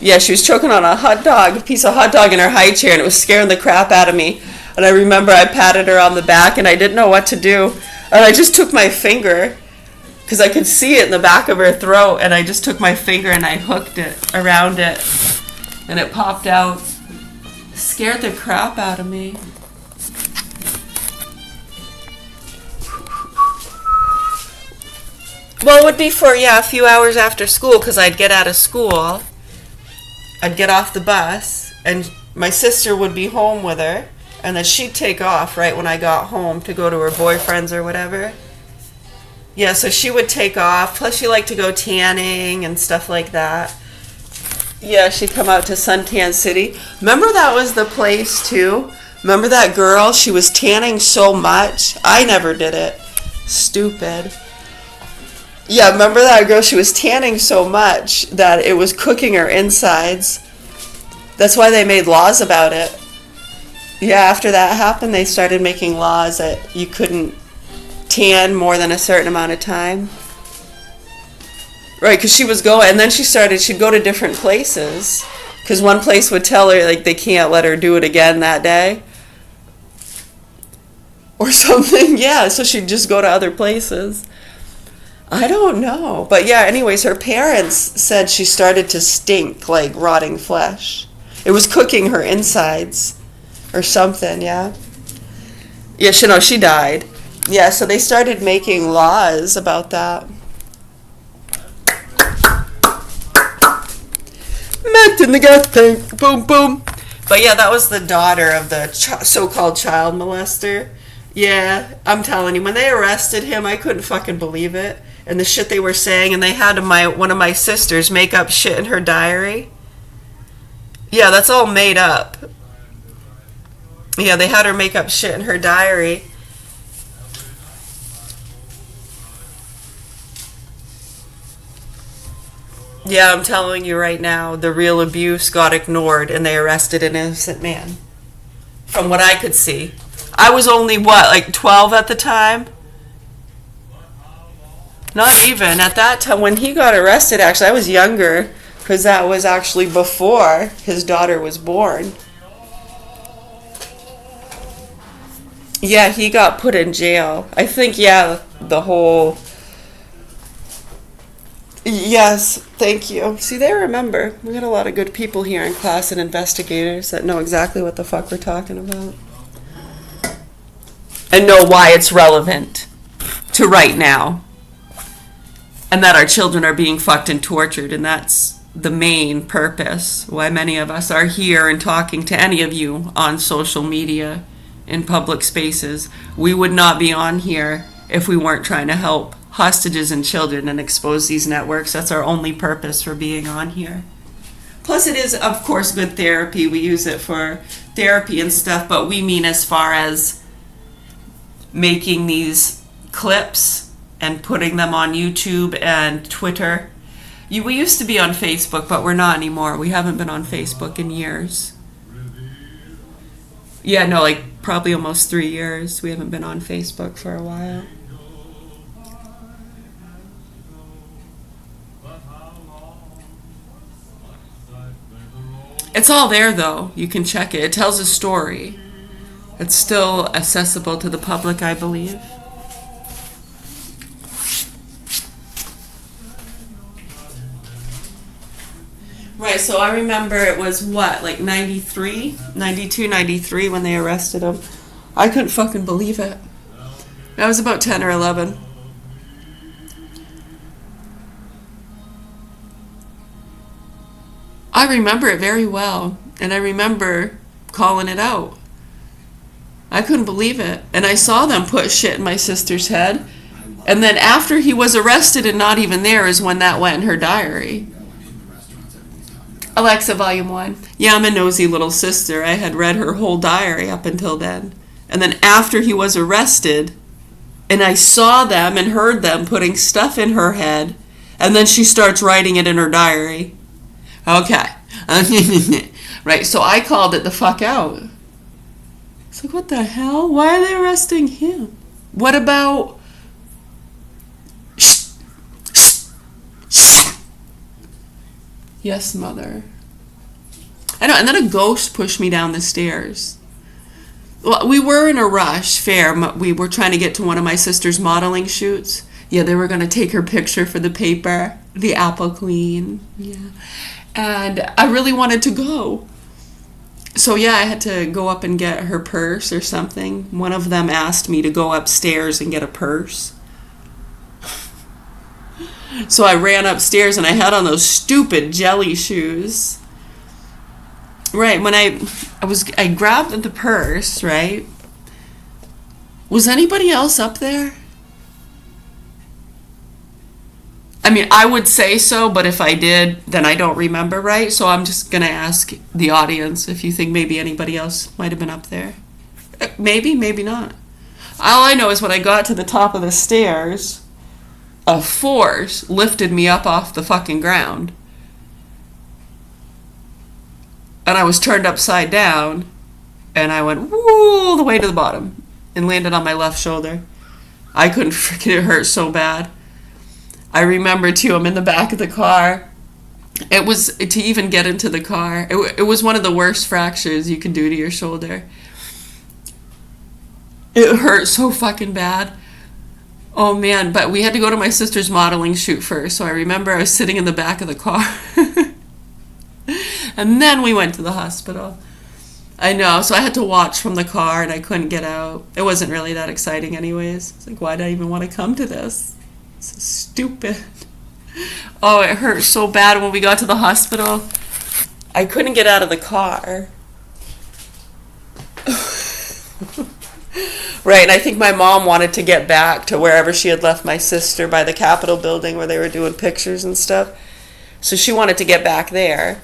Yeah, she was choking on a piece of hot dog in her high chair, and it was scaring the crap out of me. And I remember I patted her on the back, and I didn't know what to do. And I just took my finger, because I could see it in the back of her throat, and I just took my finger and I hooked it around it, and it popped out. Scared the crap out of me. Well, it would be for, a few hours after school, because I'd get out of school. I'd get off the bus, and my sister would be home with her, and then she'd take off right when I got home to go to her boyfriend's or whatever. Yeah, so she would take off, plus she liked to go tanning and stuff like that. Yeah, she'd come out to Suntan City. Remember that was the place, too? Remember that girl? She was tanning so much. I never did it. Stupid. Yeah, remember that girl? She was tanning so much that it was cooking her insides. That's why they made laws about it. Yeah, after that happened, they started making laws that you couldn't tan more than a certain amount of time. Right, because she was going, and then she'd go to different places. Because one place would tell her, like, they can't let her do it again that day. Or something, yeah, so she'd just go to other places. I don't know. But yeah, anyways, her parents said she started to stink like rotting flesh. It was cooking her insides or something, yeah. Yeah, she died. Yeah, so they started making laws about that. Met in the gas tank, boom, boom. But yeah, that was the daughter of the so-called child molester. Yeah, I'm telling you, when they arrested him, I couldn't fucking believe it. And the shit they were saying, and they had one of my sisters make up shit in her diary. Yeah, that's all made up. Yeah, they had her make up shit in her diary. Yeah, I'm telling you right now, the real abuse got ignored and they arrested an innocent man. From what I could see. I was only, like 12 at the time? Not even. At that time, when he got arrested, actually, I was younger, because that was actually before his daughter was born. Yeah, he got put in jail. I think, the whole... Yes, thank you. See, they remember. We got a lot of good people here in class and investigators that know exactly what the fuck we're talking about. And know why it's relevant to right now. And that our children are being fucked and tortured, and that's the main purpose why many of us are here and talking to any of you on social media, in public spaces. We would not be on here if we weren't trying to help hostages and children and expose these networks. That's our only purpose for being on here. Plus it is, of course, good therapy. We use it for therapy and stuff, but we mean as far as making these clips and putting them on YouTube and Twitter. We used to be on Facebook, but we're not anymore. We haven't been on Facebook in years. Yeah, no, like probably almost 3 years. We haven't been on Facebook for a while. It's all there, though. You can check it. It tells a story. It's still accessible to the public, I believe. Right, so I remember it was like 92, 93 when they arrested him. I couldn't fucking believe it. I was about 10 or 11. I remember it very well, and I remember calling it out. I couldn't believe it. And I saw them put shit in my sister's head. And then after he was arrested and not even there is when that went in her diary. Alexa, volume 1. Yeah, I'm a nosy little sister. I had read her whole diary up until then. And then after he was arrested, and I saw them and heard them putting stuff in her head, and then she starts writing it in her diary. Okay. Right, so I called it the fuck out. It's like, what the hell? Why are they arresting him? What about... Yes, mother. I know, and then a ghost pushed me down the stairs. Well, we were in a rush, fair. We were trying to get to one of my sister's modeling shoots. Yeah, they were going to take her picture for the paper, the Apple Queen. Yeah. And I really wanted to go. So yeah, I had to go up and get her purse or something. One of them asked me to go upstairs and get a purse. So I ran upstairs and I had on those stupid jelly shoes. Right, when I grabbed the purse, right? Was anybody else up there? I mean, I would say so, but if I did, then I don't remember, right? So I'm just going to ask the audience if you think maybe anybody else might have been up there. Maybe, maybe not. All I know is when I got to the top of the stairs, a force lifted me up off the fucking ground. And I was turned upside down, and I went woo all the way to the bottom and landed on my left shoulder. I couldn't freaking, it hurt so bad. I remember too, I'm in the back of the car. It was, to even get into the car, it was one of the worst fractures you can do to your shoulder. It hurt so fucking bad. Oh man, but we had to go to my sister's modeling shoot first, so I remember I was sitting in the back of the car. And then we went to the hospital. I know, so I had to watch from the car and I couldn't get out. It wasn't really that exciting anyways. It's like, why did I even want to come to this? It's so stupid. Oh, it hurt so bad when we got to the hospital. I couldn't get out of the car. Right, and I think my mom wanted to get back to wherever she had left my sister by the Capitol building where they were doing pictures and stuff. So she wanted to get back there.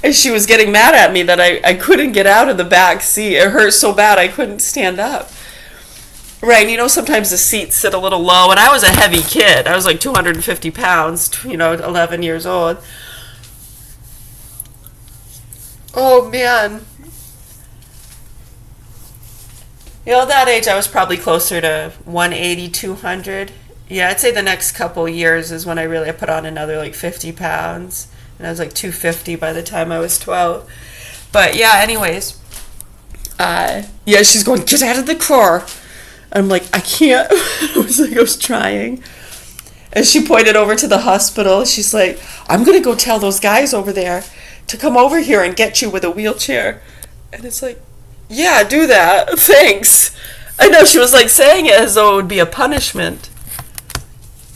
And she was getting mad at me that I couldn't get out of the back seat. It hurt so bad I couldn't stand up. Right, and you know, sometimes the seats sit a little low, and I was a heavy kid. I was like 250 pounds, 11 years old. Oh, man. At that age, I was probably closer to 180, 200. Yeah, I'd say the next couple years is when I put on another like 50 pounds. And I was like 250 by the time I was 12. But yeah, anyways. Yeah, she's going, get out of the car. I'm like, I can't. I was trying. And she pointed over to the hospital. She's like, I'm going to go tell those guys over there to come over here and get you with a wheelchair. And it's like, yeah, do that. Thanks. I know, she was like saying it as though it would be a punishment.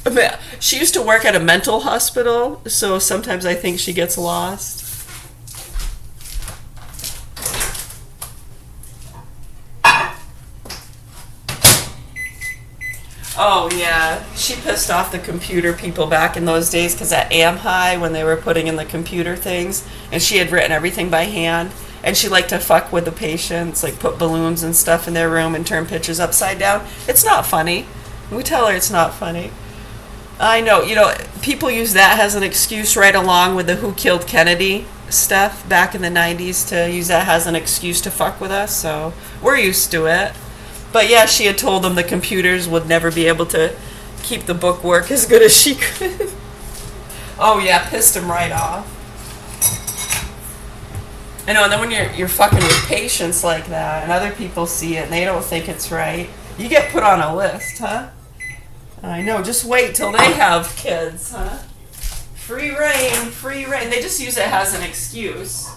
I mean, she used to work at a mental hospital, so sometimes I think she gets lost. Oh, yeah. She pissed off the computer people back in those days because at AmHigh, when they were putting in the computer things, and she had written everything by hand, and she liked to fuck with the patients, like put balloons and stuff in their room and turn pictures upside down. It's not funny. We tell her it's not funny. I know, people use that as an excuse right along with the Who Killed Kennedy stuff back in the 90s to use that as an excuse to fuck with us, so we're used to it. But yeah, she had told them the computers would never be able to keep the bookwork as good as she could. Oh yeah, pissed him right off. I know, and then when you're fucking with patients like that and other people see it and they don't think it's right, you get put on a list, huh? I know, just wait till they have kids, huh? Free reign, free reign. They just use it as an excuse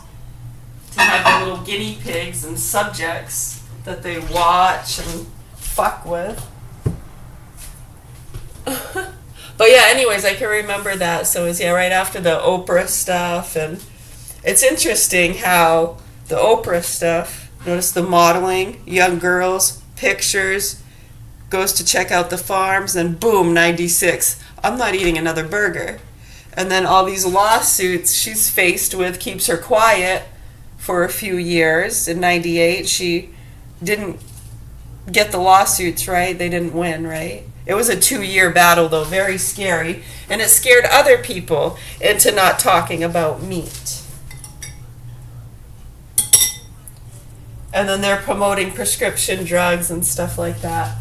to have the little guinea pigs and subjects that they watch and fuck with. But yeah, anyways, I can remember that. So it was, right after the Oprah stuff. And it's interesting how the Oprah stuff, notice the modeling, young girls, pictures, goes to check out the farms, and boom, 96. I'm not eating another burger. And then all these lawsuits she's faced with keeps her quiet for a few years. In 98, she didn't get the lawsuits, right? They didn't win, right? It was a 2-year battle, though, very scary. And it scared other people into not talking about meat. And then they're promoting prescription drugs and stuff like that.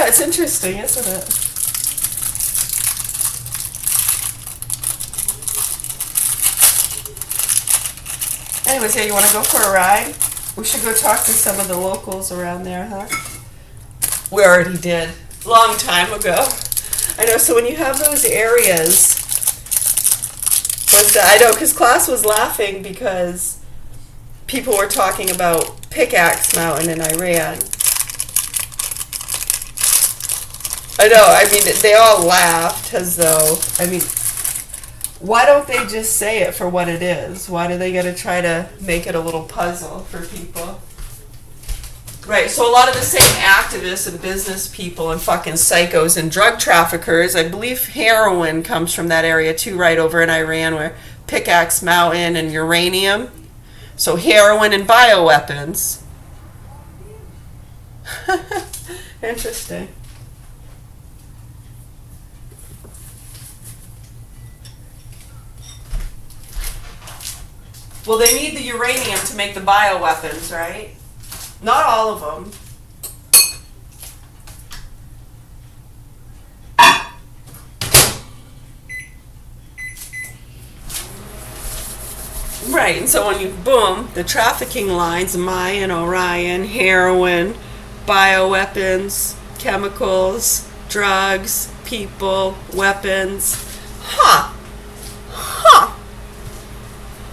it's interesting, isn't it? Anyways, yeah, you want to go for a ride? We should go talk to some of the locals around there, huh? We already did. Long time ago. I know, so when you have those areas, I know, because class was laughing because people were talking about Pickaxe Mountain in Iran. I know, I mean, they all laughed as though, I mean, why don't they just say it for what it is? Why do they gotta try to make it a little puzzle for people? Right, so a lot of the same activists and business people and fucking psychos and drug traffickers, I believe heroin comes from that area too, right over in Iran where Pickaxe Mountain and uranium. So heroin and bioweapons. Interesting. Well, they need the uranium to make the bioweapons, right? Not all of them. Right, and so when you, boom, the trafficking lines, Mayan, Orion, heroin, bioweapons, chemicals, drugs, people, weapons. Huh.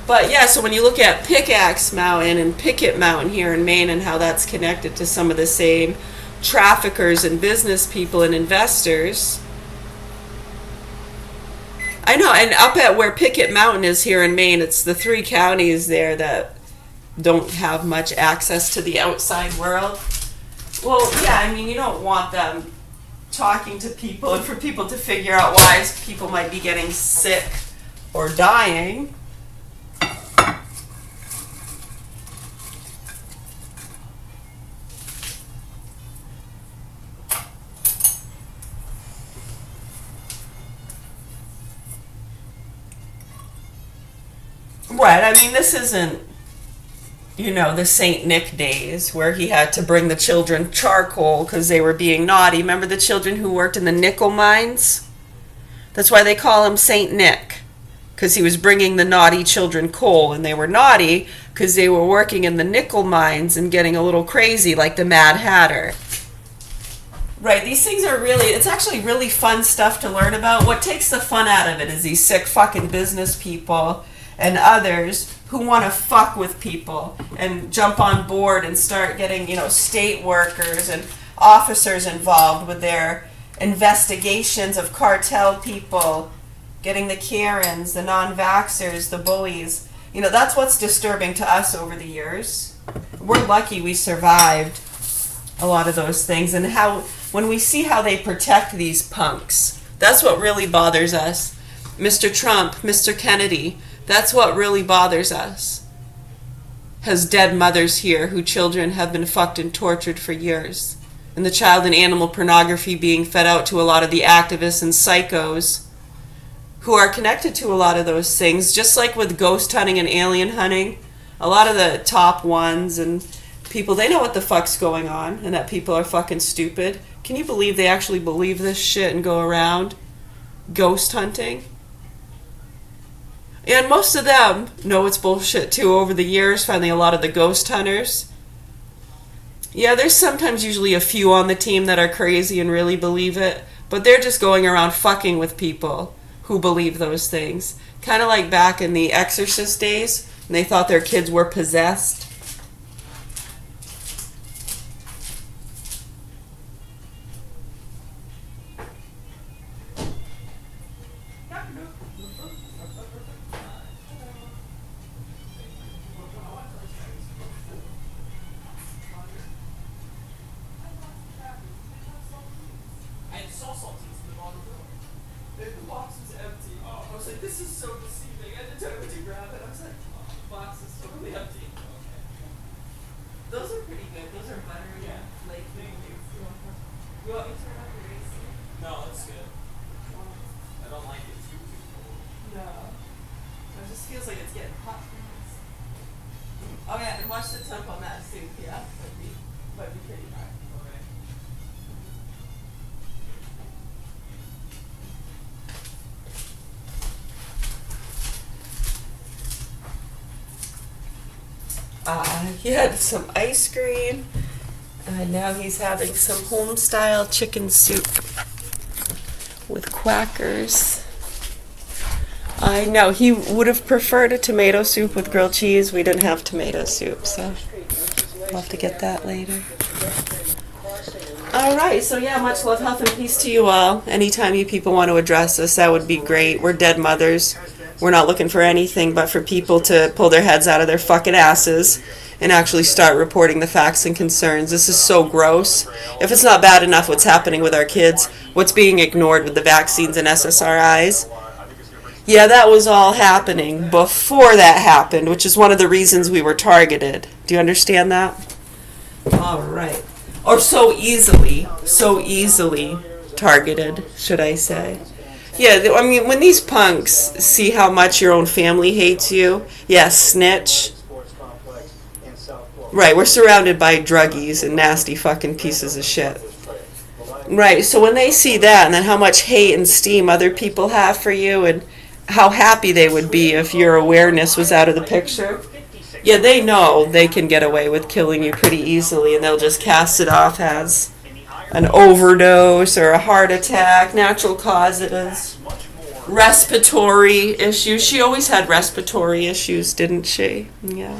But yeah, so when you look at Pickaxe Mountain and Picket Mountain here in Maine and how that's connected to some of the same traffickers and business people and investors. I know, and up at where Picket Mountain is here in Maine, it's the 3 counties there that don't have much access to the outside world. Well, yeah, I mean, you don't want them talking to people and for people to figure out why people might be getting sick or dying. Right, I mean, this isn't, you know, the St. Nick days where he had to bring the children charcoal because they were being naughty. Remember the children who worked in the nickel mines? That's why they call him St. Nick, because he was bringing the naughty children coal, and they were naughty because they were working in the nickel mines and getting a little crazy like the Mad Hatter. Right, these things are really, it's actually really fun stuff to learn about. What takes the fun out of it is these sick fucking business people and others who want to fuck with people and jump on board and start getting, you know, state workers and officers involved with their investigations of cartel people, getting the Karens, the non-vaxxers, the bullies. You know, that's what's disturbing to us over the years. We're lucky we survived a lot of those things, and how when we see how they protect these punks, that's what really bothers us. Mr. Trump, Mr. Kennedy, that's what really bothers us. Has dead mothers here whose children have been fucked and tortured for years. And the child and animal pornography being fed out to a lot of the activists and psychos who are connected to a lot of those things. Just like with ghost hunting and alien hunting, a lot of the top ones and people, they know what the fuck's going on and that people are fucking stupid. Can you believe they actually believe this shit and go around ghost hunting? And most of them know it's bullshit too over the years, finding a lot of the ghost hunters. Yeah, there's sometimes usually a few on the team that are crazy and really believe it, but they're just going around fucking with people who believe those things. Kind of like back in the Exorcist days, when they thought their kids were possessed. He had some ice cream, and now he's having some home-style chicken soup with Quackers. I know, he would have preferred a tomato soup with grilled cheese. We didn't have tomato soup, so we'll have to get that later. Alright, so yeah, much love, health, and peace to you all. Anytime you people want to address us, that would be great. We're dead mothers. We're not looking for anything but for people to pull their heads out of their fucking asses and actually start reporting the facts and concerns. This is so gross. If it's not bad enough what's happening with our kids, what's being ignored with the vaccines and SSRIs? Yeah, that was all happening before that happened, which is one of the reasons we were targeted. Do you understand that? All right. Or so easily targeted, should I say. Yeah, I mean, when these punks see how much your own family hates you, yeah, snitch. Right, we're surrounded by druggies and nasty fucking pieces of shit. Right, so when they see that and then how much hate and steam other people have for you and how happy they would be if your awareness was out of the picture, yeah, they know they can get away with killing you pretty easily and they'll just cast it off as an overdose or a heart attack, natural causes, respiratory issues. She always had respiratory issues, didn't she? Yeah.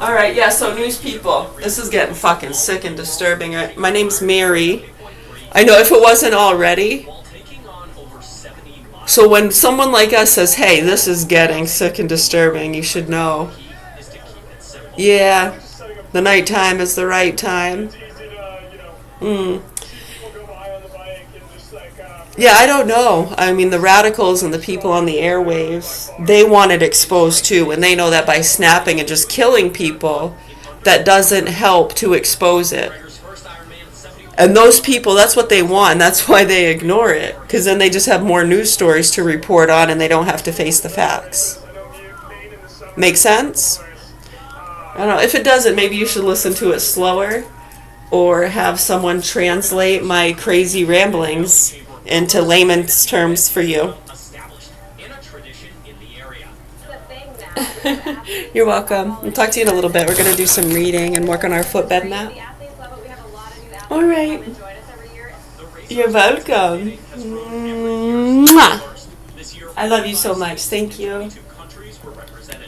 Alright, yeah, so news people. This is getting fucking sick and disturbing. My name's Mary. I know if it wasn't already. So when someone like us says, hey, this is getting sick and disturbing, you should know. Yeah, the nighttime is the right time. Yeah, I don't know. I mean, the radicals and the people on the airwaves, they want it exposed too, and they know that by snapping and just killing people, that doesn't help to expose it. And those people, that's what they want, and that's why they ignore it, because then they just have more news stories to report on and they don't have to face the facts. Make sense? I don't know. If it doesn't, maybe you should listen to it slower or have someone translate my crazy ramblings into layman's terms for you. You're welcome. I'll talk to you in a little bit. We're going to do some reading and work on our footbed map. All right. You're welcome. Mwah. I love you so much. Thank you.